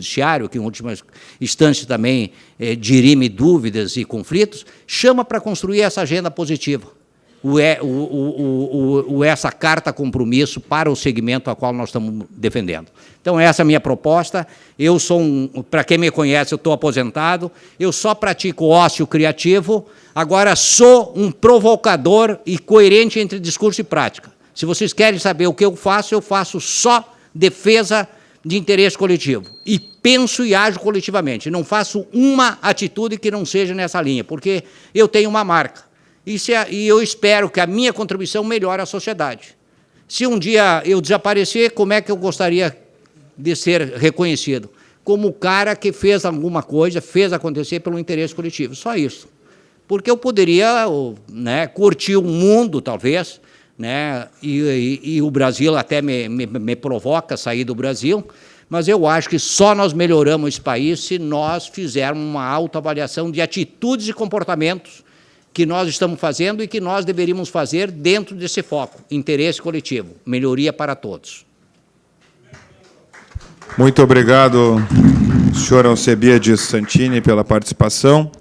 Judiciário, que em última instância também dirime dúvidas e conflitos, chama para construir essa agenda positiva, essa carta compromisso para o segmento a qual nós estamos defendendo. Então, essa é a minha proposta. Eu sou para quem me conhece, eu estou aposentado, eu só pratico ócio criativo, agora sou um provocador e coerente entre discurso e prática. Se vocês querem saber o que eu faço só defesa de interesse coletivo. E penso e ajo coletivamente. Não faço uma atitude que não seja nessa linha, porque eu tenho uma marca. E eu espero que a minha contribuição melhore a sociedade. Se um dia eu desaparecer, como é que eu gostaria de ser reconhecido? Como o cara que fez alguma coisa, fez acontecer pelo interesse coletivo. Só isso. Porque eu poderia, né, curtir o mundo, talvez, né, e o Brasil até me provoca sair do Brasil, mas eu acho que só nós melhoramos esse país se nós fizermos uma autoavaliação de atitudes e comportamentos que nós estamos fazendo e que nós deveríamos fazer dentro desse foco, interesse coletivo, melhoria para todos. Muito obrigado, senhor Alcebiades Santini, pela participação.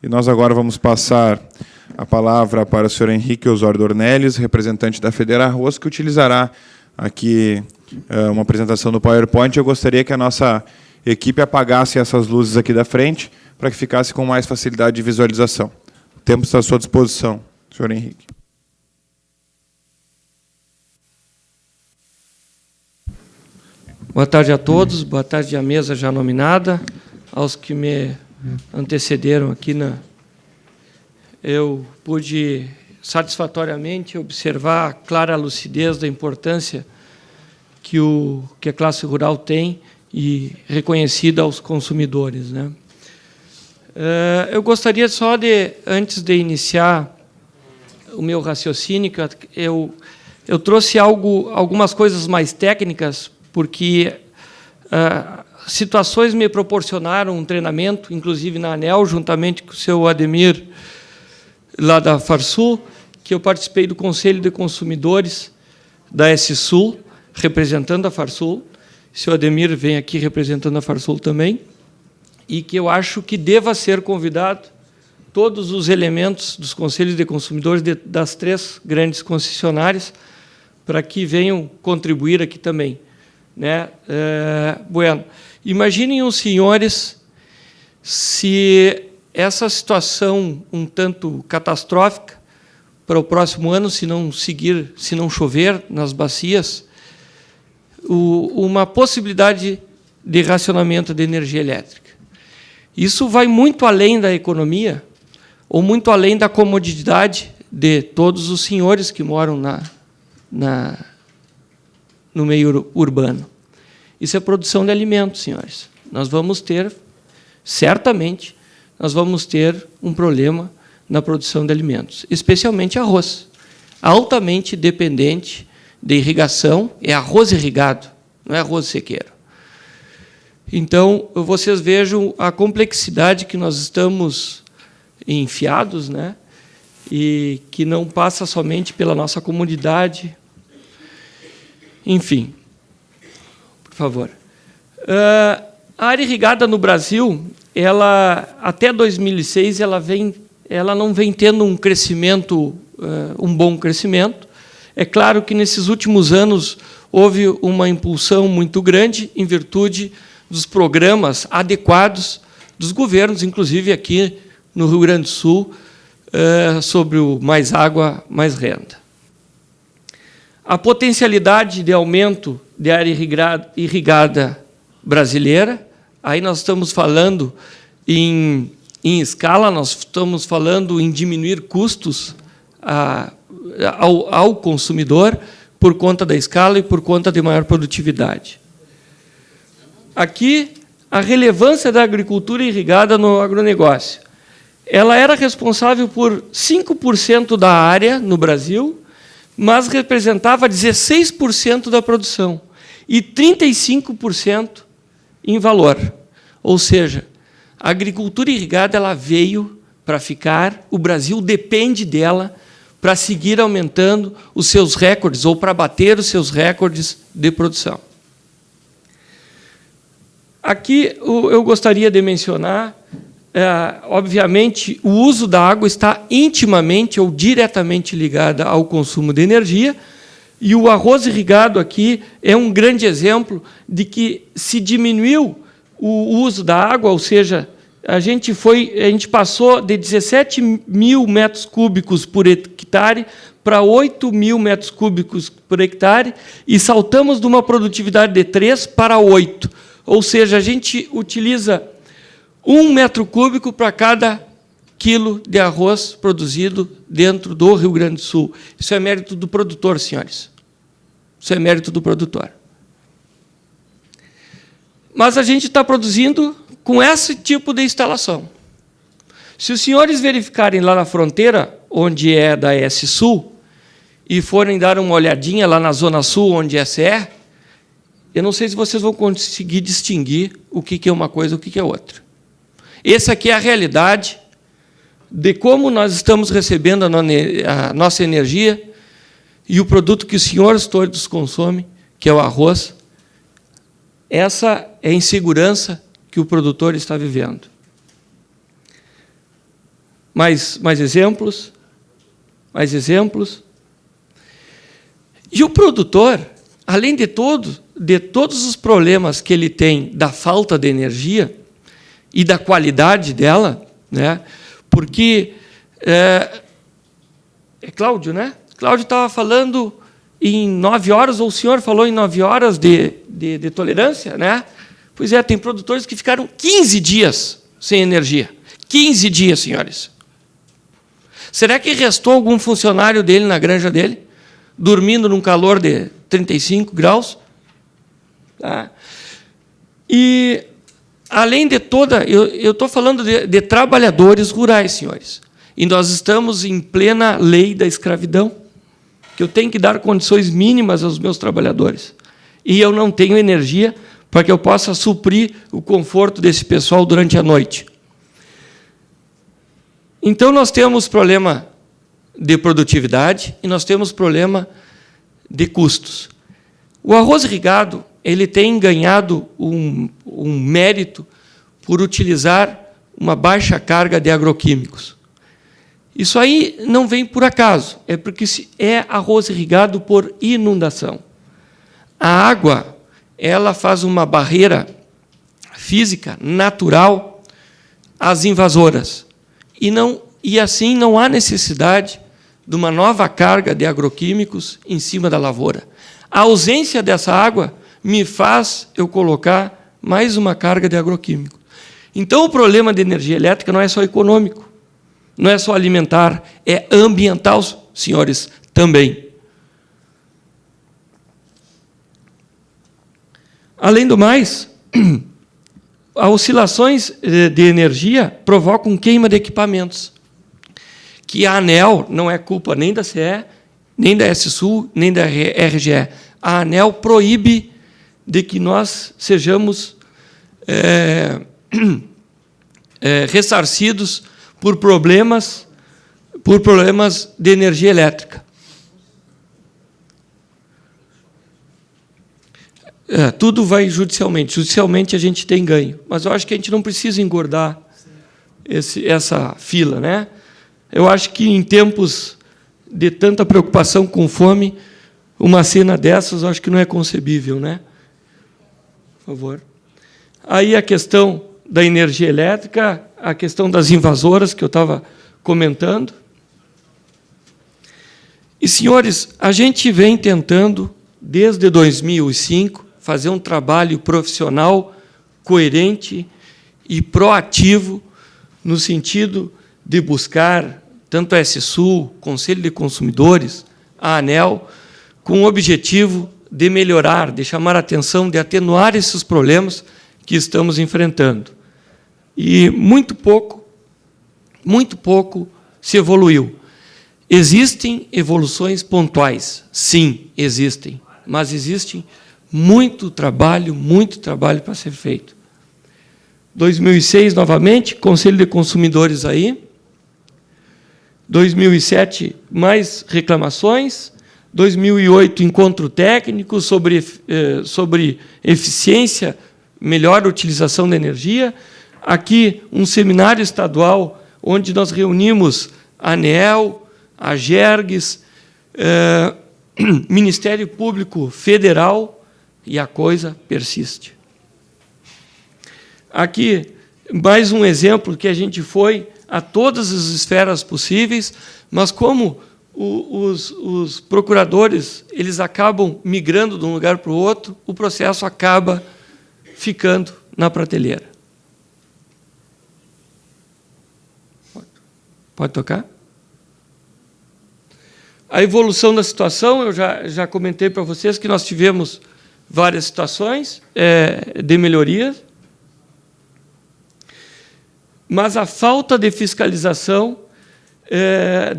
E nós agora vamos passar a palavra para o senhor Henrique Osório Dornelles, representante da FederaRroz, que utilizará aqui uma apresentação do PowerPoint. Eu gostaria que a nossa equipe apagasse essas luzes aqui da frente, para que ficasse com mais facilidade de visualização. O tempo está à sua disposição, senhor Henrique. Boa tarde a todos, boa tarde à mesa já nominada, aos que me antecederam aqui eu pude satisfatoriamente observar a clara lucidez da importância que a classe rural tem e reconhecida aos consumidores, né? Eu gostaria só de, antes de iniciar o meu raciocínio, eu trouxe algumas coisas mais técnicas, porque situações me proporcionaram um treinamento, inclusive na ANEEL, juntamente com o seu Ademir, lá da Farsul, que eu participei do Conselho de Consumidores da S-Sul, representando a Farsul. O seu Ademir vem aqui representando a Farsul também, e que eu acho que deva ser convidado todos os elementos dos Conselhos de Consumidores das 3 grandes concessionárias para que venham contribuir aqui também, né? Bueno, imaginem os senhores se essa situação um tanto catastrófica para o próximo ano, se não chover nas bacias, uma possibilidade de racionamento de energia elétrica. Isso vai muito além da economia, ou muito além da comodidade de todos os senhores que moram no meio urbano. Isso é produção de alimentos, senhores. Nós vamos ter, certamente, nós vamos ter um problema na produção de alimentos, especialmente arroz, altamente dependente de irrigação, é arroz irrigado, não é arroz sequeiro. Então, vocês vejam a complexidade que nós estamos enfiados, né? E que não passa somente pela nossa comunidade. Enfim, por favor. A área irrigada no Brasil, até 2006, ela não vem tendo um crescimento, um bom crescimento. É claro que, nesses últimos anos, houve uma impulsão muito grande em virtude dos programas adequados dos governos, inclusive aqui no Rio Grande do Sul, sobre o Mais Água, Mais Renda. A potencialidade de aumento de área irrigada brasileira, aí nós estamos falando em escala, nós estamos falando em diminuir custos ao consumidor por conta da escala e por conta de maior produtividade. Aqui, a relevância da agricultura irrigada no agronegócio. Ela era responsável por 5% da área no Brasil, mas representava 16% da produção e 35% em valor. Ou seja, a agricultura irrigada ela veio para ficar, o Brasil depende dela para seguir aumentando os seus recordes ou para bater os seus recordes de produção. Aqui eu gostaria de mencionar, obviamente, o uso da água está intimamente ou diretamente ligado ao consumo de energia, e o arroz irrigado aqui é um grande exemplo de que se diminuiu o uso da água, ou seja, a gente passou de 17 mil metros cúbicos por hectare para 8 mil metros cúbicos por hectare e saltamos de uma produtividade de 3 para 8. Ou seja, a gente utiliza 1 metro cúbico para cada quilo de arroz produzido dentro do Rio Grande do Sul. Isso é mérito do produtor, senhores. Isso é mérito do produtor. Mas a gente está produzindo com esse tipo de instalação. Se os senhores verificarem lá na fronteira, onde é da S-Sul, e forem dar uma olhadinha lá na Zona Sul, onde essa é, eu não sei se vocês vão conseguir distinguir o que é uma coisa e o que é outra. Essa aqui é a realidade de como nós estamos recebendo a nossa energia e o produto que os senhores todos consomem, que é o arroz. Essa é a insegurança que o produtor está vivendo. Mais exemplos? Mais exemplos? E o produtor, além de todos os problemas que ele tem da falta de energia e da qualidade dela, né? Porque é Cláudio, né? Cláudio estava falando em 9 horas, ou o senhor falou em 9 horas de tolerância, né? Pois é, tem produtores que ficaram 15 dias sem energia. 15 dias, senhores. Será que restou algum funcionário dele na granja dele, dormindo num calor de 35 graus? Tá? E, além de toda... Eu estou falando de trabalhadores rurais, senhores. E nós estamos em plena lei da escravidão, que eu tenho que dar condições mínimas aos meus trabalhadores. E eu não tenho energia para que eu possa suprir o conforto desse pessoal durante a noite. Então, nós temos problema de produtividade e nós temos problema de custos. O arroz irrigado ele tem ganhado um mérito por utilizar uma baixa carga de agroquímicos. Isso aí não vem por acaso, é porque é arroz irrigado por inundação. A água ela faz uma barreira física natural às invasoras. E assim não há necessidade de uma nova carga de agroquímicos em cima da lavoura. A ausência dessa água me faz eu colocar mais uma carga de agroquímico. Então, o problema de energia elétrica não é só econômico, não é só alimentar, é ambiental, senhores, também. Além do mais, as oscilações de energia provocam queima de equipamentos, que a ANEEL não é culpa nem da CE, nem da S-Sul, nem da RGE. A ANEEL proíbe de que nós sejamos ressarcidos por problemas de energia elétrica. Tudo vai judicialmente. Judicialmente a gente tem ganho, mas eu acho que a gente não precisa engordar essa fila, né? Eu acho que em tempos de tanta preocupação com fome, uma cena dessas eu acho que não é concebível, né? Por favor. Aí a questão da energia elétrica, a questão das invasoras que eu estava comentando. E, senhores, a gente vem tentando, desde 2005, fazer um trabalho profissional coerente e proativo no sentido de buscar tanto a S-Sul, Conselho de Consumidores, a ANEEL, com o objetivo de melhorar, de chamar a atenção, de atenuar esses problemas que estamos enfrentando. E muito pouco se evoluiu. Existem evoluções pontuais, sim, existem, mas existe muito trabalho para ser feito. 2006, novamente, Conselho de Consumidores aí. 2007, mais reclamações. 2008, encontro técnico sobre eficiência melhor utilização da energia. Aqui, um seminário estadual, onde nós reunimos a ANEEL, a GERGS, Ministério Público Federal, e a coisa persiste. Aqui, mais um exemplo que a gente foi a todas as esferas possíveis, mas como os procuradores eles acabam migrando de um lugar para o outro, o processo acaba ficando na prateleira. Pode tocar? A evolução da situação, eu já comentei para vocês que nós tivemos várias situações de melhoria, mas a falta de fiscalização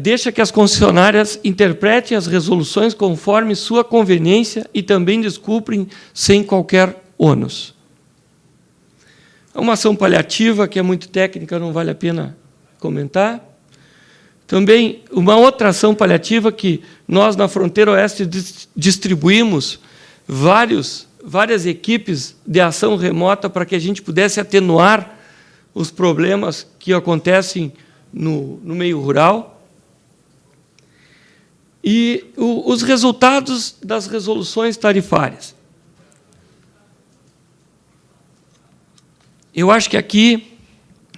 deixa que as concessionárias interpretem as resoluções conforme sua conveniência e também descumprem sem qualquer ônus. É uma ação paliativa que é muito técnica, não vale a pena comentar. Também, uma outra ação paliativa que nós, na Fronteira Oeste, distribuímos várias equipes de ação remota para que a gente pudesse atenuar os problemas que acontecem no meio rural. E os resultados das resoluções tarifárias. Eu acho que aqui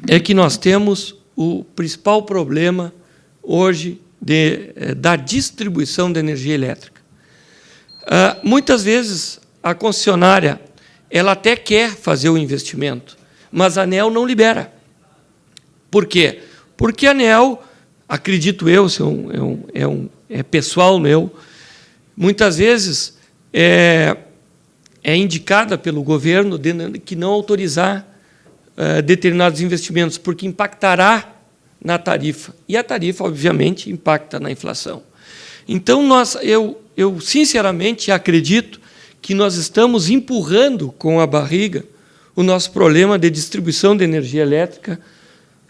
é que nós temos o principal problema hoje da distribuição da energia elétrica. Muitas vezes, a concessionária ela até quer fazer o investimento, mas a ANEEL não libera. Por quê? Porque a ANEEL, acredito eu, é pessoal meu, muitas vezes é indicada pelo governo que não autorizar determinados investimentos, porque impactará na tarifa. E a tarifa, obviamente, impacta na inflação. Então, eu sinceramente acredito que nós estamos empurrando com a barriga o nosso problema de distribuição de energia elétrica,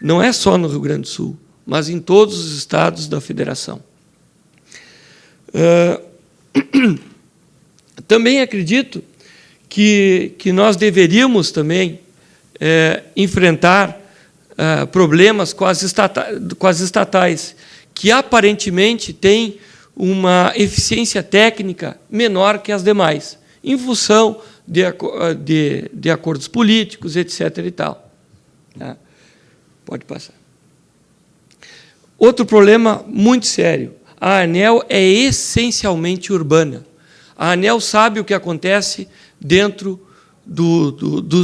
não é só no Rio Grande do Sul, mas em todos os estados da federação. Também acredito que nós deveríamos também enfrentar problemas com as estatais, que aparentemente têm uma eficiência técnica menor que as demais, em função de acordos políticos, etc. e tal. Tá? Pode passar. Outro problema muito sério. A ANEEL é essencialmente urbana. A ANEEL sabe o que acontece dentro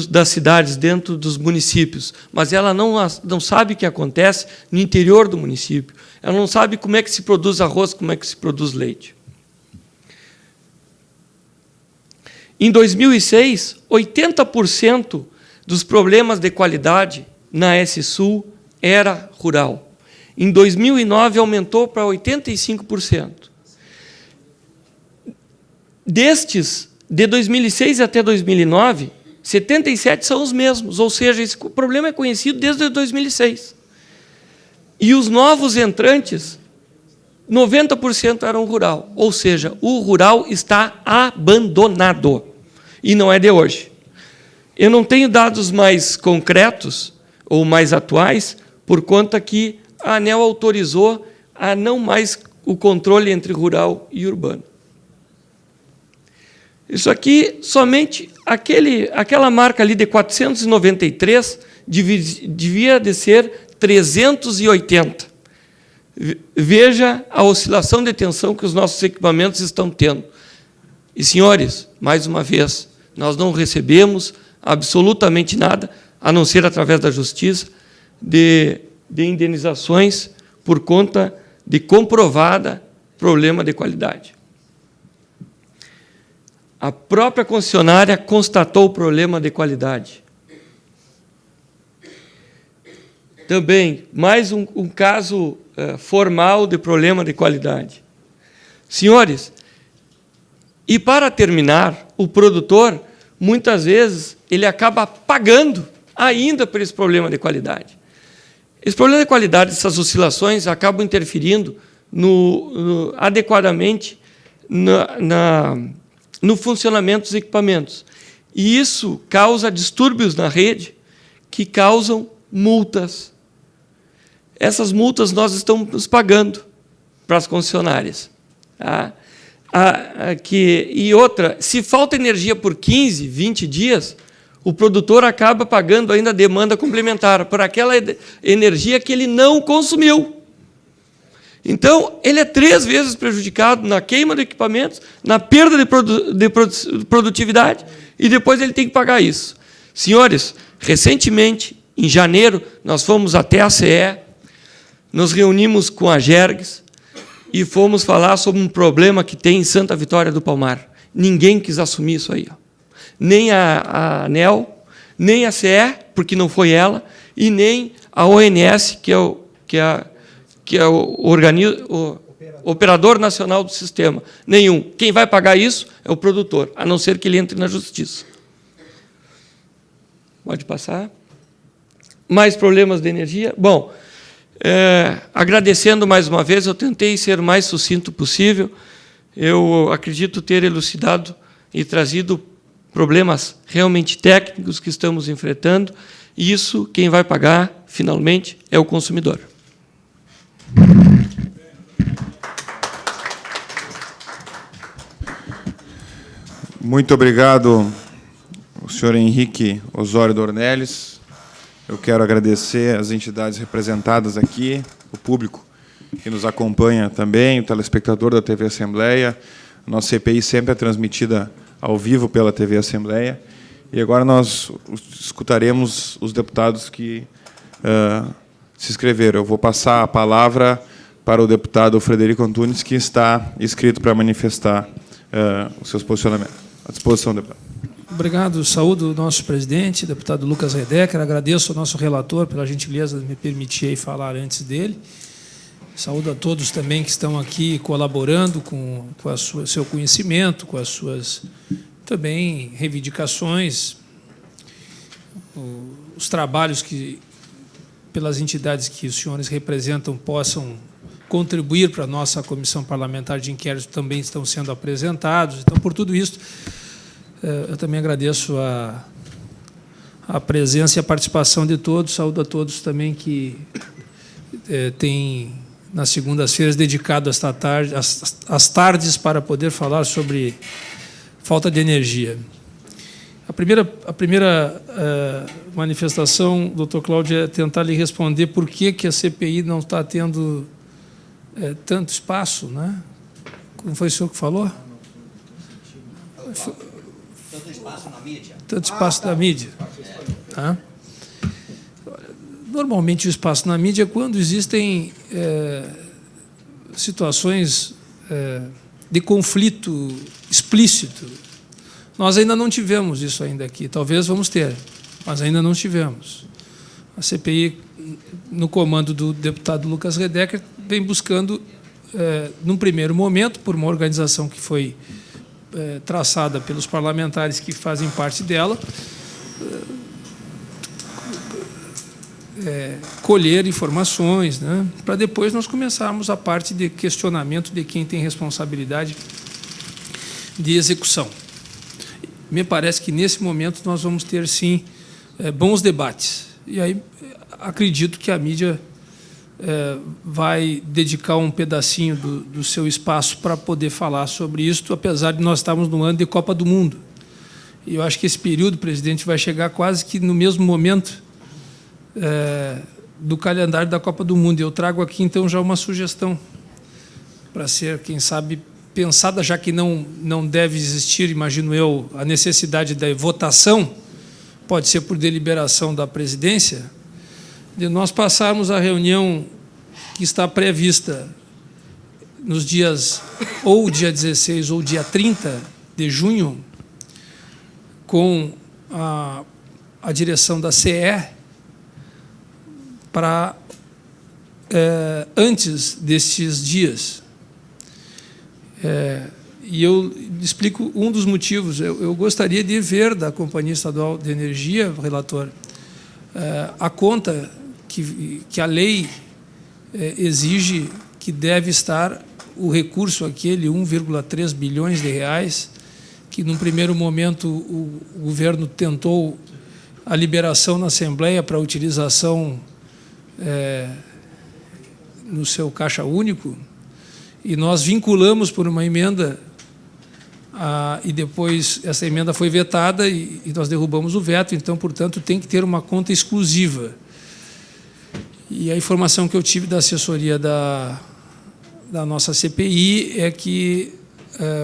das cidades, dentro dos municípios, mas ela não sabe o que acontece no interior do município. Ela não sabe como é que se produz arroz, como é que se produz leite. Em 2006, 80% dos problemas de qualidade na S-Sul era rural. Em 2009, aumentou para 85%. Destes, de 2006 até 2009, 77 são os mesmos, ou seja, esse problema é conhecido desde 2006. E os novos entrantes, 90% eram rural, ou seja, o rural está abandonado, e não é de hoje. Eu não tenho dados mais concretos ou mais atuais, por conta que a ANEEL autorizou a não mais o controle entre rural e urbano. Isso aqui, somente aquela marca ali de 493 devia de ser 380. Veja a oscilação de tensão que os nossos equipamentos estão tendo. E, senhores, mais uma vez, nós não recebemos absolutamente nada, a não ser através da Justiça, de indenizações por conta de comprovada problema de qualidade. A própria concessionária constatou o problema de qualidade. Também, mais um caso formal de problema de qualidade. Senhores, e para terminar, o produtor, muitas vezes, ele acaba pagando ainda por esse problema de qualidade. Esse problema de qualidade, essas oscilações, acabam interferindo adequadamente no funcionamento dos equipamentos. E isso causa distúrbios na rede que causam multas. Essas multas nós estamos pagando para as concessionárias. Tá? E outra, se falta energia por 15, 20 dias, o produtor acaba pagando ainda a demanda complementar por aquela energia que ele não consumiu. Então, ele é 3 vezes prejudicado na queima de equipamentos, na perda de produtividade, e depois ele tem que pagar isso. Senhores, recentemente, em janeiro, nós fomos até a CE, nos reunimos com a Gergs e fomos falar sobre um problema que tem em Santa Vitória do Palmar. Ninguém quis assumir isso aí. Ó. Nem a ANEEL, nem a CE, porque não foi ela, e nem a ONS, que é o Operador Nacional do Sistema. Nenhum. Quem vai pagar isso é o produtor, a não ser que ele entre na justiça. Pode passar. Mais problemas de energia? Bom, agradecendo mais uma vez, eu tentei ser o mais sucinto possível. Eu acredito ter elucidado e trazido problemas realmente técnicos que estamos enfrentando, e isso, quem vai pagar, finalmente, é o consumidor. Muito obrigado, o senhor Henrique Osório Dornelles. Eu quero agradecer as entidades representadas aqui, o público que nos acompanha também, o telespectador da TV Assembleia. A nossa CPI sempre é transmitida ao vivo pela TV Assembleia. E agora nós escutaremos os deputados que se inscreveram. Eu vou passar a palavra para o deputado Frederico Antunes, que está inscrito para manifestar os seus posicionamentos. À disposição, deputado. Obrigado. Saúdo o nosso presidente, deputado Lucas Redecker. Agradeço ao nosso relator pela gentileza de me permitir aí falar antes dele. Saúdo a todos também que estão aqui colaborando com seu conhecimento, com as suas também reivindicações, os trabalhos que, pelas entidades que os senhores representam, possam contribuir para a nossa comissão parlamentar de inquérito também estão sendo apresentados. Então, por tudo isso, eu também agradeço a presença e a participação de todos. Saúdo a todos também que têm, nas segundas-feiras, dedicado esta tarde, as tardes para poder falar sobre falta de energia. A primeira manifestação, doutor Cláudio, é tentar lhe responder por que a CPI não está tendo tanto espaço, né? Como foi o senhor que falou? Tanto espaço na mídia. Tanto espaço na mídia. Tá? Normalmente, o espaço na mídia é quando existem situações de conflito explícito. Nós ainda não tivemos isso ainda aqui. Talvez vamos ter, mas ainda não tivemos. A CPI, no comando do deputado Lucas Redecker, vem buscando, num primeiro momento, por uma organização que foi traçada pelos parlamentares que fazem parte dela, colher informações, né, para depois nós começarmos a parte de questionamento de quem tem responsabilidade de execução. Me parece que, nesse momento, nós vamos ter, sim, bons debates. E aí acredito que a mídia vai dedicar um pedacinho do seu espaço para poder falar sobre isso, apesar de nós estarmos no ano de Copa do Mundo. E eu acho que esse período, presidente, vai chegar quase que no mesmo momento do calendário da Copa do Mundo. Eu trago aqui, então, já uma sugestão para ser, quem sabe, pensada, já que não deve existir, imagino eu, a necessidade da votação, pode ser por deliberação da presidência, de nós passarmos a reunião que está prevista nos dias, ou dia 16 ou dia 30 de junho, com a direção da CE, para antes destes dias. E eu explico um dos motivos. Eu gostaria de ver da Companhia Estadual de Energia, relator, a conta que a lei exige que deve estar o recurso, aquele 1,3 bilhões de reais, que, num primeiro momento, o governo tentou a liberação na Assembleia para utilização no seu caixa único, e nós vinculamos por uma emenda, e depois essa emenda foi vetada e nós derrubamos o veto. Então, portanto, tem que ter uma conta exclusiva. E a informação que eu tive da assessoria da nossa CPI é que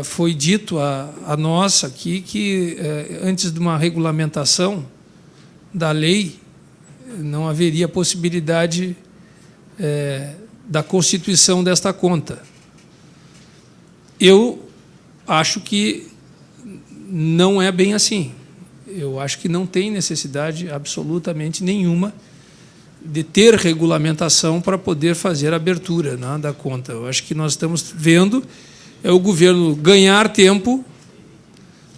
foi dito a nós aqui que, antes de uma regulamentação da lei, não haveria possibilidade da constituição desta conta. Eu acho que não é bem assim. Eu acho que não tem necessidade absolutamente nenhuma de ter regulamentação para poder fazer a abertura, né, da conta. Eu acho que nós estamos vendo o governo ganhar tempo,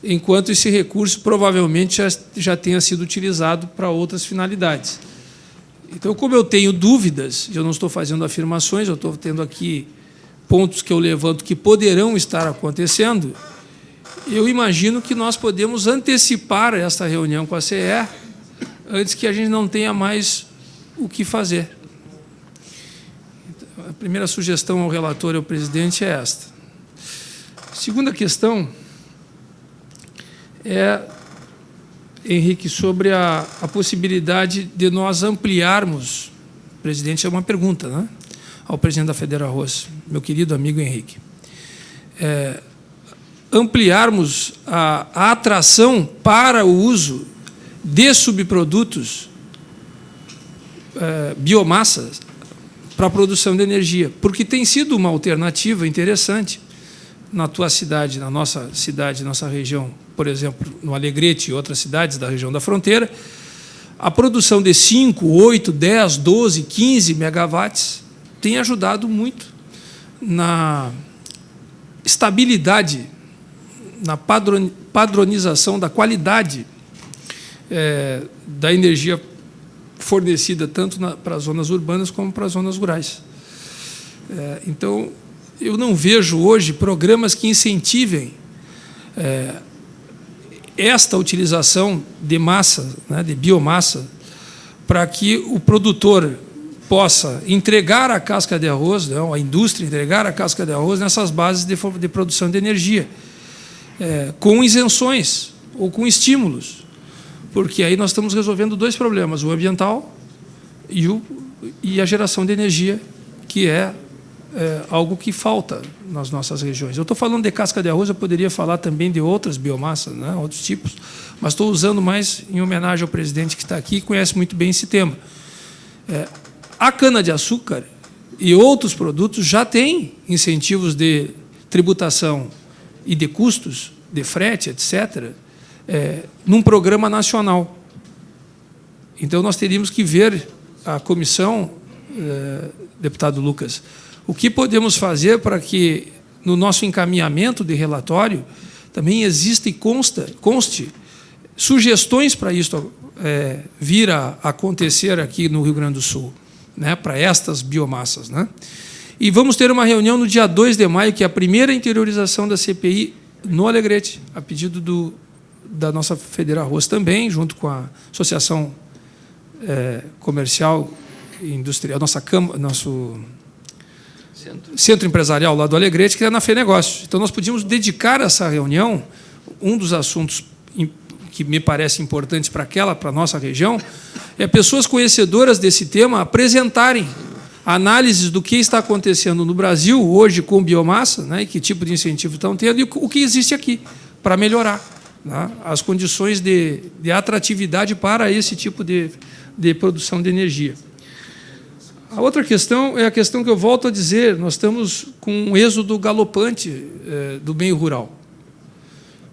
enquanto esse recurso provavelmente já tenha sido utilizado para outras finalidades. Então, como eu tenho dúvidas, eu não estou fazendo afirmações, eu estou tendo aqui pontos que eu levanto que poderão estar acontecendo, eu imagino que nós podemos antecipar esta reunião com a CE antes que a gente não tenha mais o que fazer. A primeira sugestão ao relator e ao presidente é esta. A segunda questão é, Henrique, sobre a possibilidade de nós ampliarmos, presidente, é uma pergunta, né, ao presidente da Federarroz, meu querido amigo Henrique, ampliarmos a atração para o uso de subprodutos, biomassas, para a produção de energia, porque tem sido uma alternativa interessante na tua cidade, na nossa cidade, nossa região, por exemplo, no Alegrete e outras cidades da região da fronteira, a produção de 5, 8, 10, 12, 15 megawatts tem ajudado muito na estabilidade, na padronização da qualidade da energia fornecida tanto para as zonas urbanas como para as zonas rurais. Então, eu não vejo hoje programas que incentivem esta utilização de massa, né, de biomassa, para que o produtor possa entregar a casca de arroz, não, a indústria entregar a casca de arroz nessas bases de produção de energia, com isenções ou com estímulos, porque aí nós estamos resolvendo dois problemas, o ambiental e a geração de energia, que é algo que falta nas nossas regiões. Eu estou falando de casca de arroz, eu poderia falar também de outras biomassas, né, outros tipos, mas estou usando mais em homenagem ao presidente que está aqui e conhece muito bem esse tema. A cana-de-açúcar e outros produtos já têm incentivos de tributação e de custos, de frete, etc., num programa nacional. Então, nós teríamos que ver a comissão, deputado Lucas, o que podemos fazer para que, no nosso encaminhamento de relatório, também exista e conste sugestões para isso vir a acontecer aqui no Rio Grande do Sul, né, para estas biomassas, né? E vamos ter uma reunião no dia 2 de maio, que é a primeira interiorização da CPI no Alegrete, a pedido da nossa Federarroz também, junto com a Associação Comercial e Industrial, nosso Centro Empresarial lá do Alegrete, que é na FENegócios. Então, nós podíamos dedicar essa reunião, um dos assuntos que me parece importantes para a nossa região, é pessoas conhecedoras desse tema apresentarem análises do que está acontecendo no Brasil hoje com biomassa, né, e que tipo de incentivo estão tendo, e o que existe aqui para melhorar, né, as condições de atratividade para esse tipo de produção de energia. A outra questão é a questão que eu volto a dizer, nós estamos com um êxodo galopante do meio rural.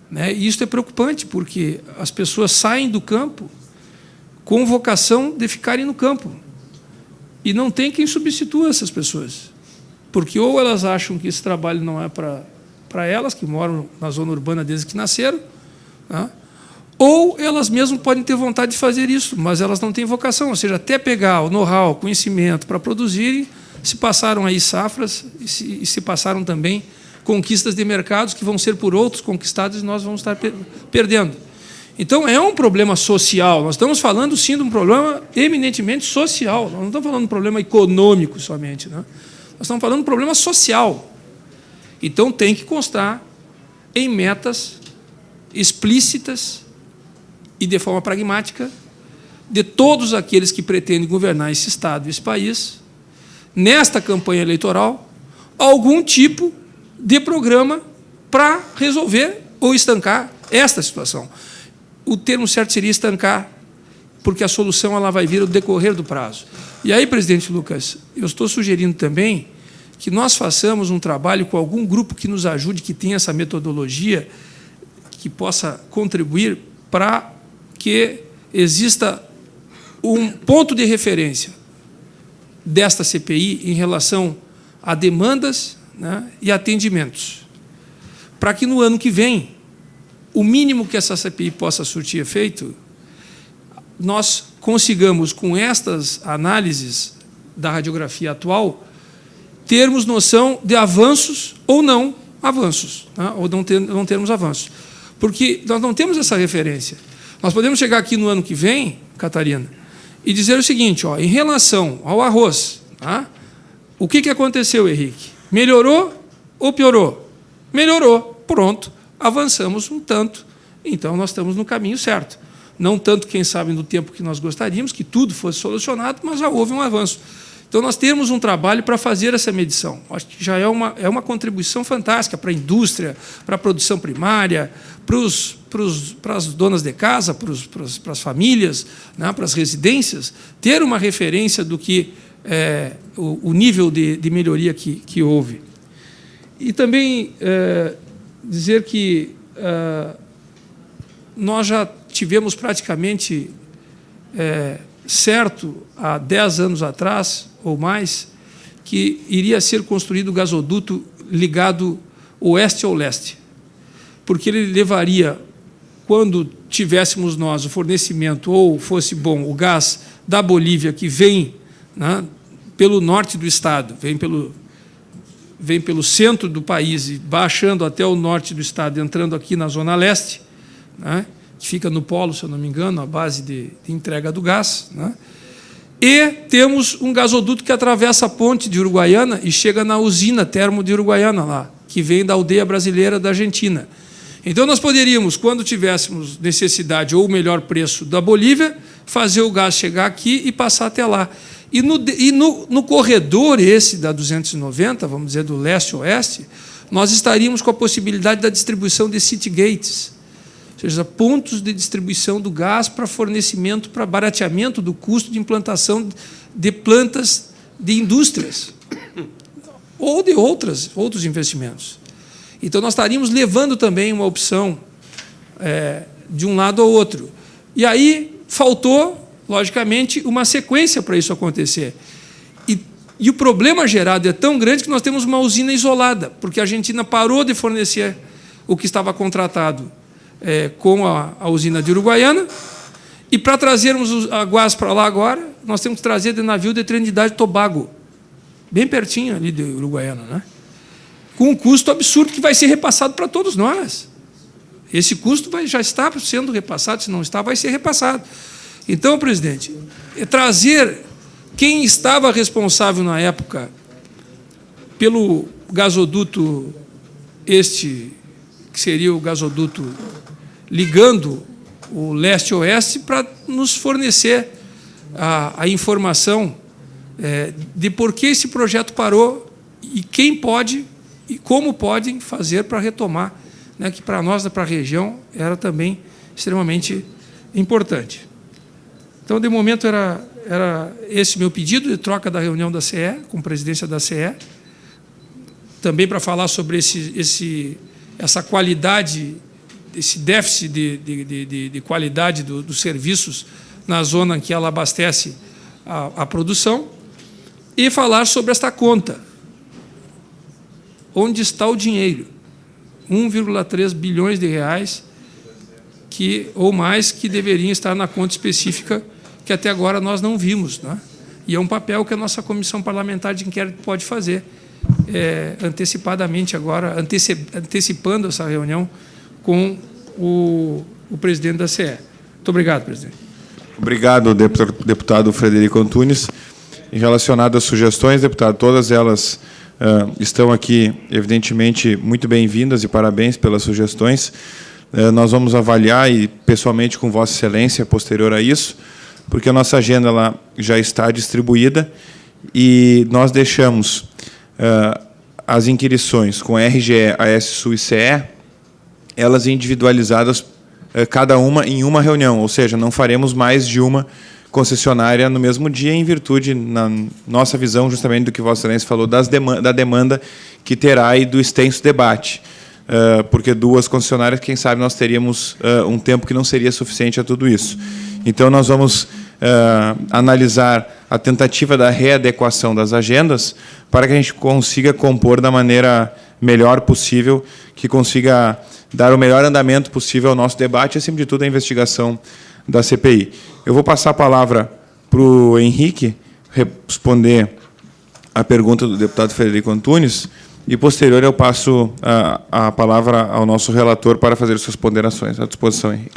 Né, e isso é preocupante, porque as pessoas saem do campo com vocação de ficarem no campo. E não tem quem substitua essas pessoas. Porque ou elas acham que esse trabalho não é para elas, que moram na zona urbana desde que nasceram, né? Ou elas mesmas podem ter vontade de fazer isso, mas elas não têm vocação, ou seja, até pegar o know-how, o conhecimento para produzirem, se passaram aí safras e se passaram também conquistas de mercados que vão ser por outros conquistados e nós vamos estar perdendo. Então, é um problema social. Nós estamos falando, sim, de um problema eminentemente social. Nós não estamos falando de um problema econômico somente, né? Nós estamos falando de um problema social. Então, tem que constar em metas explícitas e de forma pragmática de todos aqueles que pretendem governar esse Estado e esse país, nesta campanha eleitoral, algum tipo de programa para resolver ou estancar esta situação. O termo certo seria estancar, porque a solução ela vai vir ao decorrer do prazo. E aí, presidente Lucas, eu estou sugerindo também que nós façamos um trabalho com algum grupo que nos ajude, que tenha essa metodologia, que possa contribuir para que exista um ponto de referência desta CPI em relação a demandas, né, e atendimentos, para que no ano que vem, o mínimo que essa CPI possa surtir efeito, nós consigamos, com estas análises da radiografia atual, termos noção de avanços ou não avanços, né, ou não termos avanços. Porque nós não temos essa referência. Nós podemos chegar aqui no ano que vem, Catarina, e dizer o seguinte, ó, em relação ao arroz, tá, o que aconteceu, Henrique? Melhorou ou piorou? Melhorou. Pronto. Avançamos um tanto, então nós estamos no caminho certo. Não tanto, quem sabe, no tempo que nós gostaríamos, que tudo fosse solucionado, mas já houve um avanço. Então, nós temos um trabalho para fazer essa medição. Acho que já é uma contribuição fantástica para a indústria, para a produção primária, para as donas de casa, para as famílias, né, para as residências, ter uma referência do que o nível de melhoria que houve. E também dizer que nós já tivemos praticamente certo, há 10 anos atrás, ou mais, que iria ser construído o gasoduto ligado oeste ao leste, porque ele levaria, quando tivéssemos nós o fornecimento, ou fosse bom, o gás da Bolívia, que vem, né, pelo norte do estado, vem pelo centro do país e baixando até o norte do estado, entrando aqui na zona leste, né, que fica no polo, se eu não me engano, a base de entrega do gás, né, e temos um gasoduto que atravessa a ponte de Uruguaiana e chega na usina termo de Uruguaiana, lá, que vem da aldeia brasileira da Argentina. Então, nós poderíamos, quando tivéssemos necessidade ou o melhor preço da Bolívia, fazer o gás chegar aqui e passar até lá. E no corredor esse da 290, vamos dizer, do leste-oeste, nós estaríamos com a possibilidade da distribuição de city gates, ou seja, pontos de distribuição do gás para fornecimento, para barateamento do custo de implantação de plantas de indústrias ou de outros investimentos. Então, nós estaríamos levando também uma opção de um lado ao outro. E aí faltou, logicamente, uma sequência para isso acontecer. E o problema gerado é tão grande que nós temos uma usina isolada, porque a Argentina parou de fornecer o que estava contratado com a usina de Uruguaiana, e para trazermos a gás para lá agora, nós temos que trazer de navio de Trinidad e Tobago, bem pertinho ali de Uruguaiana, né? Com um custo absurdo que vai ser repassado para todos nós. Esse custo já está sendo repassado, se não está, vai ser repassado. Então, presidente, trazer quem estava responsável na época pelo gasoduto que seria o gasoduto ligando o leste-oeste, para nos fornecer a informação de por que esse projeto parou e quem pode e como podem fazer para retomar, né, que para nós, para a região, era também extremamente importante. Então, de momento, era esse meu pedido de troca da reunião da CE, com a presidência da CE, também para falar sobre essa qualidade, esse déficit de qualidade dos serviços na zona em que ela abastece a produção, e falar sobre esta conta. Onde está o dinheiro? 1,3 bilhões de reais ou mais que deveriam estar na conta específica que até agora nós não vimos, né? E é um papel que a nossa comissão parlamentar de inquérito pode fazer, antecipadamente agora, antecipando essa reunião com o presidente da CE. Muito obrigado, presidente. Obrigado, deputado Frederico Antunes. Em relacionado às sugestões, deputado, todas elas estão aqui, evidentemente, muito bem-vindas e parabéns pelas sugestões. Nós vamos avaliar, e pessoalmente com Vossa Excelência, posterior a isso, porque a nossa agenda ela já está distribuída e nós deixamos as inquirições com RGE, ASSU e CE, elas individualizadas, cada uma em uma reunião, ou seja, não faremos mais de uma concessionária no mesmo dia, em virtude, na nossa visão, justamente do que Vossa Excelência falou, da demanda que terá e do extenso debate. Porque duas concessionárias, quem sabe, nós teríamos um tempo que não seria suficiente a tudo isso. Então, nós vamos analisar a tentativa da readequação das agendas para que a gente consiga compor da maneira melhor possível, que consiga dar o melhor andamento possível ao nosso debate e, acima de tudo, a investigação da CPI. Eu vou passar a palavra para o Henrique responder a pergunta do deputado Frederico Antunes e, posterior, eu passo a palavra ao nosso relator para fazer suas ponderações. À disposição, Henrique.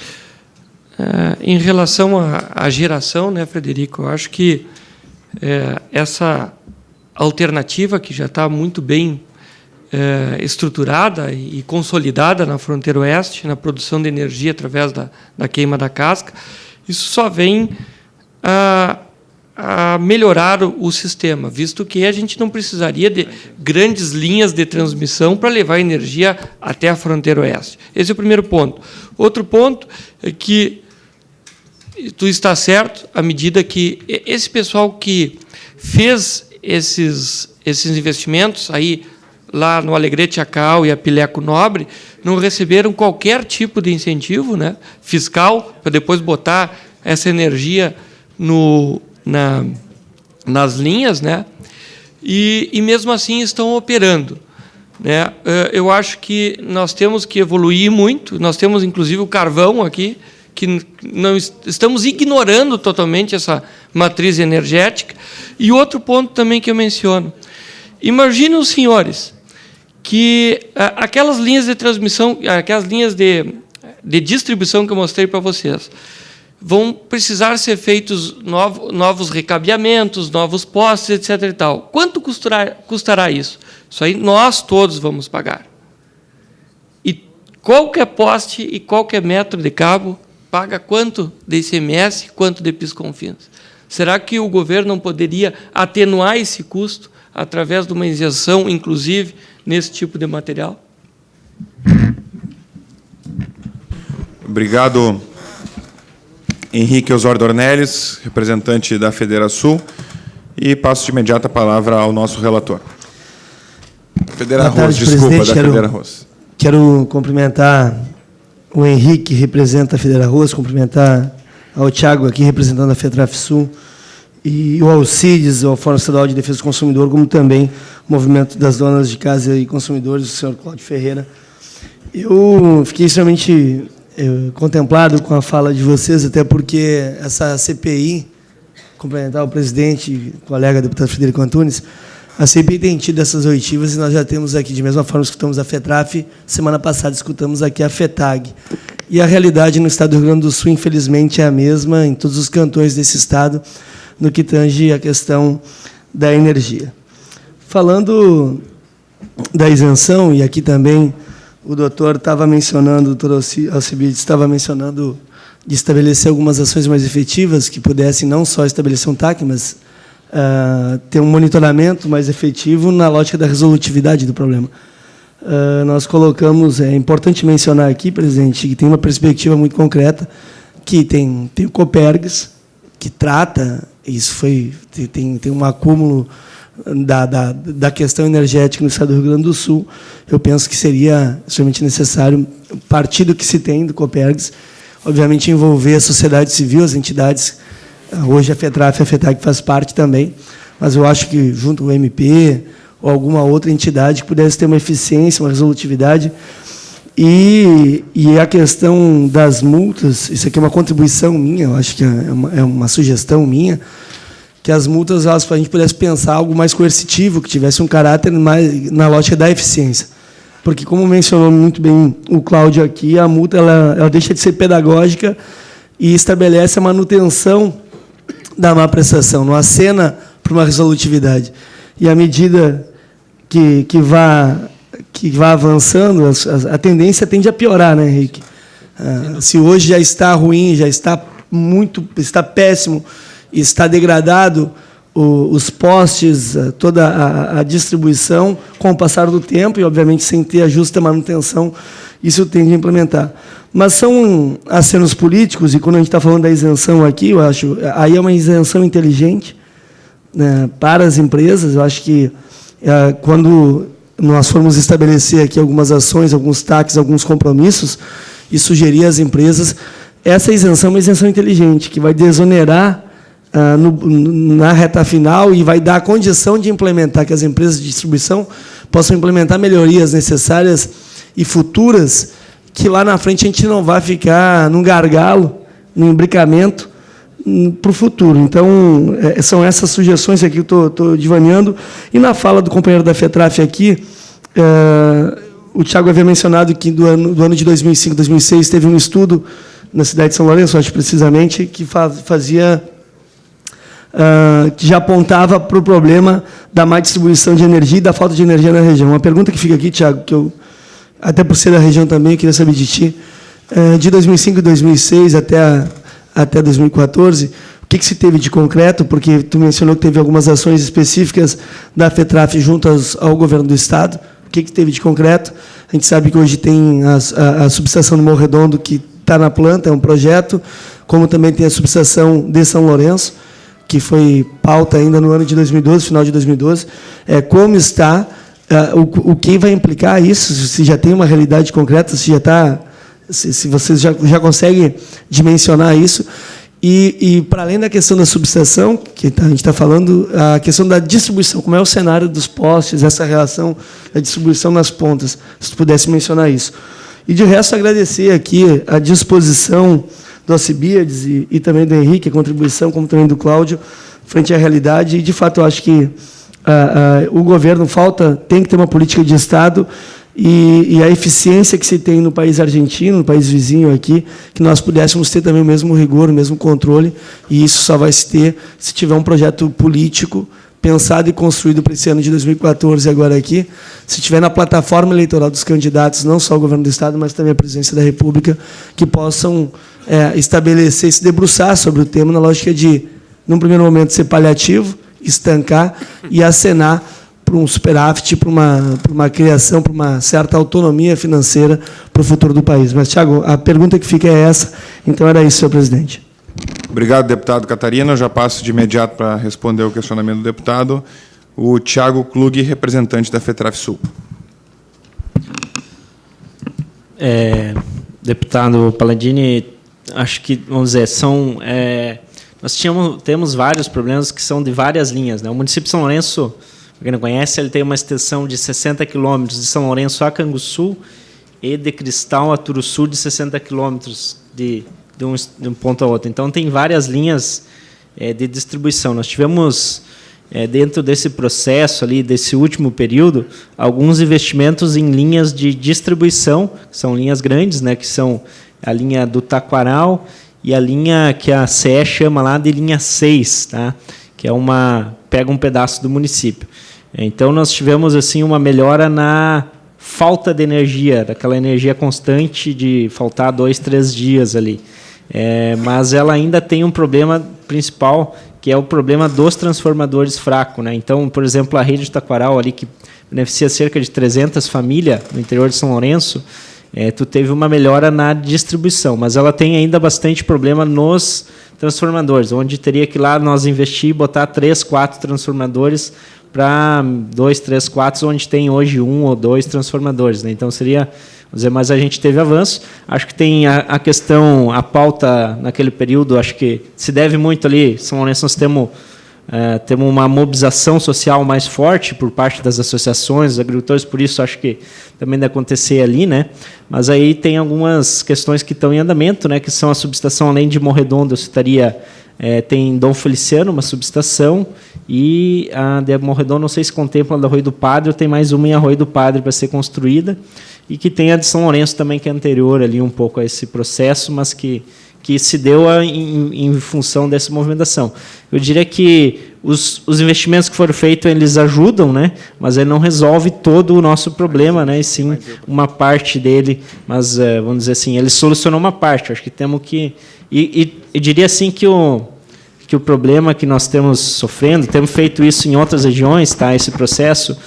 Em relação à geração, né, Frederico, eu acho que essa alternativa, que já está muito bem estruturada e consolidada na fronteira oeste, na produção de energia através da queima da casca, isso só vem a melhorar o sistema, visto que a gente não precisaria de grandes linhas de transmissão para levar energia até a fronteira oeste. Esse é o primeiro ponto. Outro ponto é que tu está certo, à medida que esse pessoal que fez esses investimentos aí lá no Alegrete Acau e a Pileco Nobre, não receberam qualquer tipo de incentivo, né, fiscal, para depois botar essa energia nas linhas, né, e mesmo assim estão operando. Né. Eu acho que nós temos que evoluir muito, nós temos, inclusive, o carvão aqui, que não estamos ignorando totalmente essa matriz energética. E outro ponto também que eu menciono. Imaginem os senhores que aquelas linhas de transmissão, aquelas linhas de distribuição que eu mostrei para vocês, vão precisar ser feitos novos recabeamentos, novos postes, etc. e tal. Quanto custará isso? Isso aí nós todos vamos pagar. E qualquer poste e qualquer metro de cabo paga quanto de ICMS, quanto de PIS/COFINS? Será que o governo não poderia atenuar esse custo através de uma isenção, inclusive, nesse tipo de material? Obrigado, Henrique Osório Dornelles, representante da Federação, e passo de imediato a palavra ao nosso relator. Federa-Rose, desculpa, da Federa-Rose. Quero cumprimentar o Henrique, que representa a Federa-Rose, cumprimentar ao Thiago, aqui representando a FETRAFSUL, e o Alcides, o Fórum Estadual de Defesa do Consumidor, como também o Movimento das Donas de Casa e Consumidores, o senhor Cláudio Ferreira. Eu fiquei extremamente contemplado com a fala de vocês, até porque essa CPI, complementar o presidente, o colega deputado Frederico Antunes, a CPI tem tido essas oitivas e nós já temos aqui, de mesma forma, escutamos a FETRAF, semana passada escutamos aqui a FETAG. E a realidade no estado do Rio Grande do Sul, infelizmente, é a mesma em todos os cantões desse estado, no que tange a questão da energia. Falando da isenção, e aqui também o doutor estava mencionando, o doutor Alcibiades estava mencionando de estabelecer algumas ações mais efetivas que pudessem não só estabelecer um TAC, mas ter um monitoramento mais efetivo na lógica da resolutividade do problema. Nós colocamos, é importante mencionar aqui, presidente, que tem uma perspectiva muito concreta, que tem o Copergs, que trata, isso tem um acúmulo da questão energética no estado do Rio Grande do Sul. Eu penso que seria extremamente necessário, partir do que se tem do Copergs, obviamente envolver a sociedade civil, as entidades. Hoje a FETRAF e a FETAG faz parte também, mas eu acho que, junto com o MP ou alguma outra entidade que pudesse ter uma eficiência, uma resolutividade. E a questão das multas, isso aqui é uma contribuição minha, eu acho que é uma sugestão minha, que as multas, a gente pudesse pensar algo mais coercitivo, que tivesse um caráter mais na lógica da eficiência. Porque, como mencionou muito bem o Cláudio aqui, a multa ela deixa de ser pedagógica e estabelece a manutenção da má prestação, não acena para uma resolutividade. E à medida que vá avançando, a tendência tende a piorar, né, Henrique? Se hoje já está ruim, já está péssimo, está degradado os postes, toda a distribuição, com o passar do tempo, e, obviamente, sem ter a justa manutenção, isso tende a implementar. Mas são acenos políticos, e quando a gente está falando da isenção aqui, eu acho, aí é uma isenção inteligente, né, para as empresas. Eu acho que, quando nós formos estabelecer aqui algumas ações, alguns taxas, alguns compromissos, e sugerir às empresas, essa isenção é uma isenção inteligente, que vai desonerar na reta final e vai dar a condição de implementar, que as empresas de distribuição possam implementar melhorias necessárias e futuras, que lá na frente a gente não vai ficar num gargalo, num imbricamento para o futuro. Então, são essas sugestões aqui que eu estou divaneando. E na fala do companheiro da FETRAF aqui, o Tiago havia mencionado que do ano de 2005, 2006, teve um estudo na cidade de São Lourenço, acho precisamente, que que já apontava para o problema da má distribuição de energia e da falta de energia na região. Uma pergunta que fica aqui, Tiago, que eu, até por ser da região também, eu queria saber de ti, de 2005 e 2006 até 2014, o que se teve de concreto? Porque tu mencionou que teve algumas ações específicas da FETRAF junto ao governo do Estado. O que teve de concreto? A gente sabe que hoje tem a subestação do Morro Redondo, que está na planta, é um projeto, como também tem a subestação de São Lourenço, que foi pauta ainda no ano de 2012, final de 2012. Como está, o que vai implicar isso, se já tem uma realidade concreta, se vocês já conseguem dimensionar isso. E, para além da questão da subestação, que a gente está falando, a questão da distribuição, como é o cenário dos postes, essa relação da distribuição nas pontas, se tu pudesse mencionar isso. E, de resto, agradecer aqui a disposição do Alcibiades e também do Henrique, a contribuição, como também do Cláudio, frente à realidade. E, de fato, eu acho que o governo tem que ter uma política de Estado e a eficiência que se tem no país argentino, no país vizinho aqui, que nós pudéssemos ter também o mesmo rigor, o mesmo controle, e isso só vai se ter se tiver um projeto político pensado e construído para esse ano de 2014, agora aqui, se tiver na plataforma eleitoral dos candidatos, não só o governo do Estado, mas também a presidência da República, que possam estabelecer, se debruçar sobre o tema, na lógica de, num primeiro momento, ser paliativo, estancar e acenar para um superávit, para uma criação, para uma certa autonomia financeira para o futuro do país. Mas, Tiago, a pergunta que fica é essa. Então, era isso, senhor presidente. Obrigado, deputado Catarina. Eu já passo de imediato para responder o questionamento do deputado. O Tiago Klug, representante da FETRAF Sul. Deputado Palladini, acho que, vamos dizer, nós temos vários problemas que são de várias linhas, né? O município de São Lourenço, para quem não conhece, ele tem uma extensão de 60 quilômetros de São Lourenço a Canguçu e de Cristal a Turuçu de 60 quilômetros de um ponto a outro. Então, tem várias linhas de distribuição. Nós tivemos, dentro desse processo, ali, desse último período, alguns investimentos em linhas de distribuição, que são linhas grandes, né, que são a linha do Taquaral e a linha que a CE chama lá de linha 6, tá? Que pega um pedaço do município. Então, nós tivemos assim uma melhora na falta de energia, daquela energia constante de faltar 2, 3 dias ali. Mas ela ainda tem um problema principal, que é o problema dos transformadores fracos, né? Então, por exemplo, a rede de Taquaral, ali, que beneficia cerca de 300 famílias no interior de São Lourenço, tu teve uma melhora na distribuição, mas ela tem ainda bastante problema nos transformadores, onde teria que lá nós investir e botar 3, 4 transformadores para 2, 3, 4, onde tem hoje 1 ou 2 transformadores, né? Então, seria, vamos dizer, mas a gente teve avanço. Acho que tem a questão, a pauta naquele período, acho que se deve muito ali, São Lourenço, nós temos uma mobilização social mais forte por parte das associações, dos agricultores, por isso acho que também deve acontecer ali, né? Mas aí tem algumas questões que estão em andamento, né? Que são a subestação, além de Morro Redondo, eu citaria tem Dom Feliciano, uma subestação, e a de Morredon, não sei se contempla a da Arroio do Padre, ou tem mais uma em Arroio do Padre para ser construída, e que tem a de São Lourenço também, que é anterior ali um pouco a esse processo, mas que se deu em função dessa movimentação. Eu diria que os investimentos que foram feitos, eles ajudam, né, mas ele não resolve todo o nosso problema, né, e sim uma parte dele, mas, vamos dizer assim, ele solucionou uma parte. Acho que temos que... E diria assim que o problema que nós temos sofrendo, temos feito isso em outras regiões, tá, esse processo,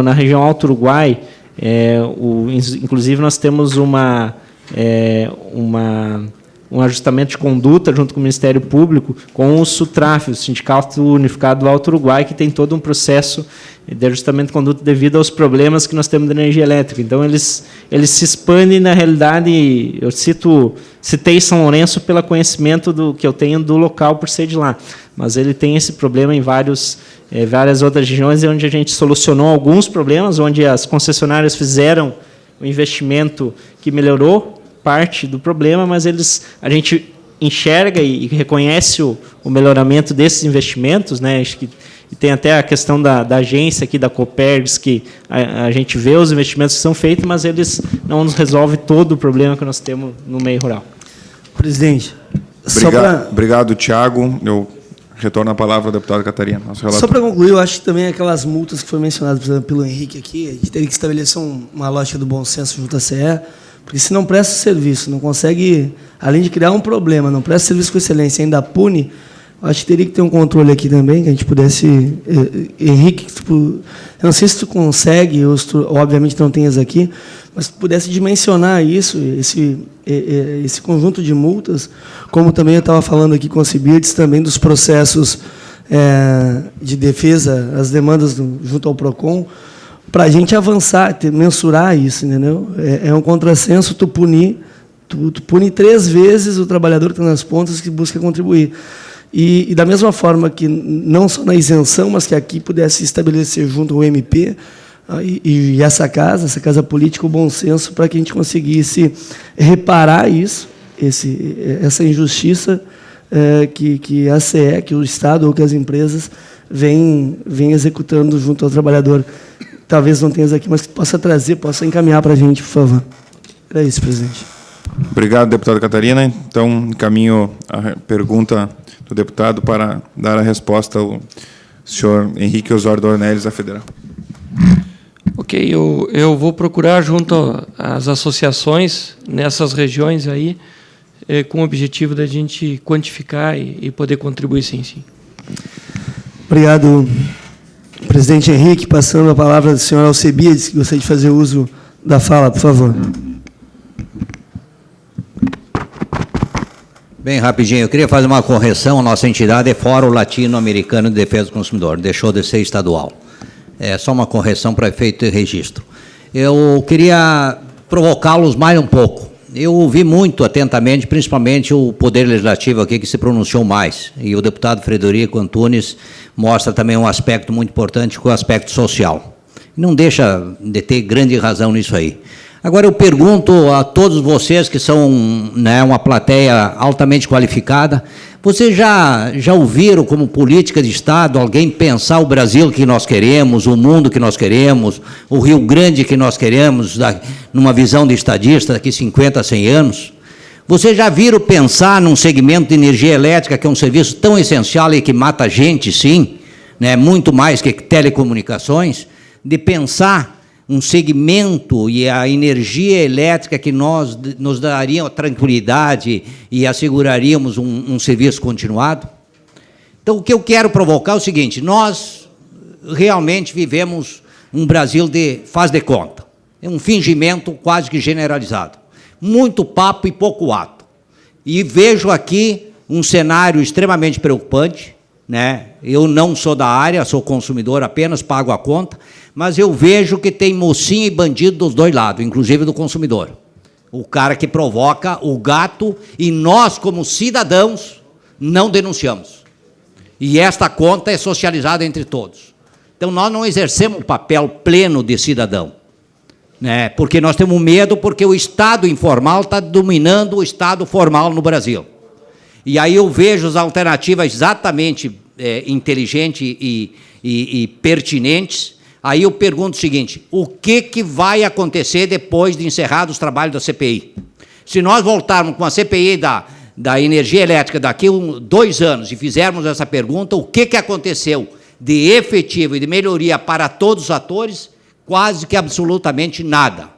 na região Alto Uruguai, inclusive nós temos um ajustamento de conduta junto com o Ministério Público com o SUTRAF, o Sindicato Unificado do Alto Uruguai, que tem todo um processo de ajustamento de conduta devido aos problemas que nós temos de energia elétrica. Então, eles se expandem, na realidade, eu citei São Lourenço pelo conhecimento que eu tenho do local por ser de lá, mas ele tem esse problema em várias outras regiões, onde a gente solucionou alguns problemas, onde as concessionárias fizeram o investimento que melhorou parte do problema, mas a gente enxerga e reconhece o melhoramento desses investimentos, né? Acho que tem até a questão da agência aqui, da Copergs, que a gente vê os investimentos que são feitos, mas eles não nos resolvem todo o problema que nós temos no meio rural. Presidente, Obrigado, Tiago. Eu retorno a palavra ao deputado Catarina. Só para concluir, eu acho que também aquelas multas que foram mencionadas pelo Henrique aqui, a gente teria que estabelecer uma lógica do bom senso junto à CE, porque se não presta serviço, não consegue, além de criar um problema, não presta serviço com excelência, ainda pune, acho que teria que ter um controle aqui também, que a gente pudesse... Henrique, eu não sei se tu consegue, obviamente não tens aqui, mas se tu pudesse dimensionar isso, esse conjunto de multas, como também eu estava falando aqui com o Cibiades, também dos processos de defesa, as demandas junto ao PROCON, para a gente avançar, mensurar isso, entendeu? É um contrassenso tu pune 3 vezes o trabalhador que está nas pontas que busca contribuir. E da mesma forma que, não só na isenção, mas que aqui pudesse estabelecer junto ao MP e essa casa política, o bom senso para que a gente conseguisse reparar isso, essa injustiça que a CE, que o Estado ou que as empresas vêm executando junto ao trabalhador. Talvez não tenhas aqui, mas que possa trazer, possa encaminhar para a gente, por favor. Era isso, presidente. Obrigado, deputado Catarina. Então, encaminho a pergunta do deputado para dar a resposta ao senhor Henrique Osório Dornelles, da Federal. Ok, eu vou procurar junto às associações nessas regiões aí, com o objetivo da gente quantificar e poder contribuir, sim. Obrigado, presidente Henrique. Passando a palavra ao senhor Alcebiades, que gostaria de fazer uso da fala, por favor. Bem, rapidinho, eu queria fazer uma correção. A nossa entidade é Fórum Latino-Americano de Defesa do Consumidor, deixou de ser estadual. É só uma correção para efeito de registro. Eu queria provocá-los mais um pouco. Eu ouvi muito atentamente, principalmente o Poder Legislativo aqui, que se pronunciou mais, e o deputado Frederico Antunes mostra também um aspecto muito importante, que é o aspecto social. Não deixa de ter grande razão nisso aí. Agora, eu pergunto a todos vocês, que são, né, uma plateia altamente qualificada, vocês já ouviram, como política de Estado, alguém pensar o Brasil que nós queremos, o mundo que nós queremos, o Rio Grande que nós queremos, numa visão de estadista, daqui 50, 100 anos? Vocês já viram pensar num segmento de energia elétrica, que é um serviço tão essencial e que mata gente, sim, né, muito mais que telecomunicações, de pensar um segmento e a energia elétrica que nos daria tranquilidade e asseguraríamos um serviço continuado? Então, o que eu quero provocar é o seguinte: nós realmente vivemos um Brasil de faz de conta, é um fingimento quase que generalizado, muito papo e pouco ato. E vejo aqui um cenário extremamente preocupante, né? Eu não sou da área, sou consumidor apenas, pago a conta, mas eu vejo que tem mocinho e bandido dos dois lados, inclusive do consumidor. O cara que provoca o gato, e nós, como cidadãos, não denunciamos. E esta conta é socializada entre todos. Então, nós não exercemos o papel pleno de cidadão, né? Porque nós temos medo, porque o Estado informal está dominando o Estado formal no Brasil. E aí eu vejo as alternativas exatamente inteligentes e pertinentes. Aí eu pergunto o seguinte: o que vai acontecer depois de encerrados os trabalhos da CPI? Se nós voltarmos com a CPI da energia elétrica daqui a 2 anos e fizermos essa pergunta, o que aconteceu de efetivo e de melhoria para todos os atores? Quase que absolutamente nada.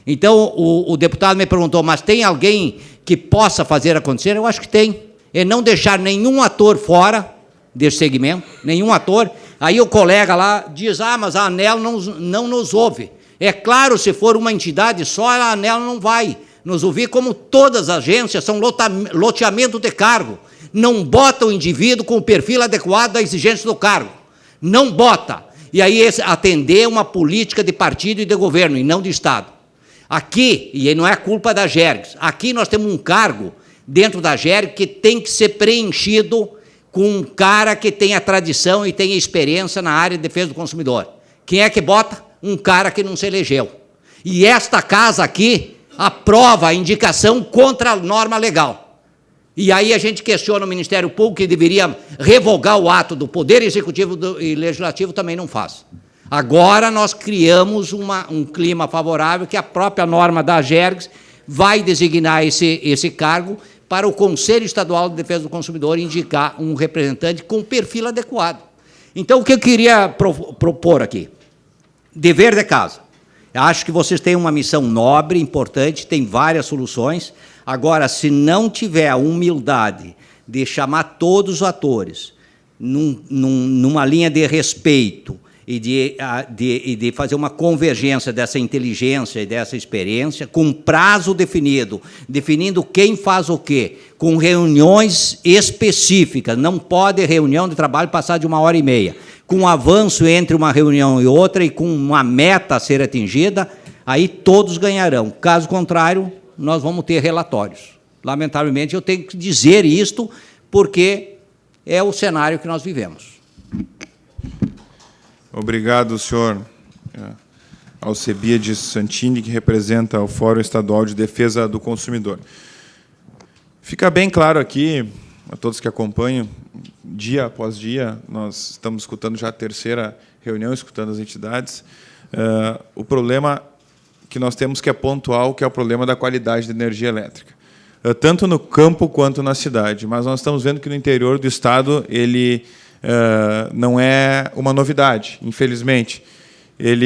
Então, o deputado me perguntou, mas tem alguém que possa fazer acontecer? Eu acho que tem. É não deixar nenhum ator fora desse segmento, nenhum ator. Aí o colega lá diz, mas a ANEEL não nos ouve. É claro, se for uma entidade só, a ANEEL não vai nos ouvir, como todas as agências, são loteamento de cargo. Não bota o indivíduo com o perfil adequado à exigência do cargo. Não bota. E aí atender uma política de partido e de governo, e não de Estado. Aqui, e não é culpa da GERGS, aqui nós temos um cargo dentro da GERGS que tem que ser preenchido com um cara que tenha tradição e tenha experiência na área de defesa do consumidor. Quem é que bota? Um cara que não se elegeu. E esta casa aqui aprova a indicação contra a norma legal. E aí a gente questiona o Ministério Público, que deveria revogar o ato do Poder Executivo e Legislativo, também não faz. Agora nós criamos um clima favorável que a própria norma da GERGS vai designar esse cargo para o Conselho Estadual de Defesa do Consumidor indicar um representante com perfil adequado. Então, o que eu queria propor aqui? Dever de casa. Eu acho que vocês têm uma missão nobre, importante, tem várias soluções. Agora, se não tiver a humildade de chamar todos os atores numa linha de respeito e de fazer uma convergência dessa inteligência e dessa experiência, com prazo definido, definindo quem faz o quê, com reuniões específicas, não pode reunião de trabalho passar de 1h30, com avanço entre uma reunião e outra e com uma meta a ser atingida, aí todos ganharão. Caso contrário, nós vamos ter relatórios. Lamentavelmente, eu tenho que dizer isto porque é o cenário que nós vivemos. Obrigado, senhor Alcebiades Santini, que representa o Fórum Estadual de Defesa do Consumidor. Fica bem claro aqui, a todos que acompanham, dia após dia, nós estamos escutando já a 3ª reunião, escutando as entidades, o problema que nós temos que é pontual, que é o problema da qualidade de energia elétrica, tanto no campo quanto na cidade. Mas nós estamos vendo que no interior do Estado ele não é uma novidade, infelizmente. Ele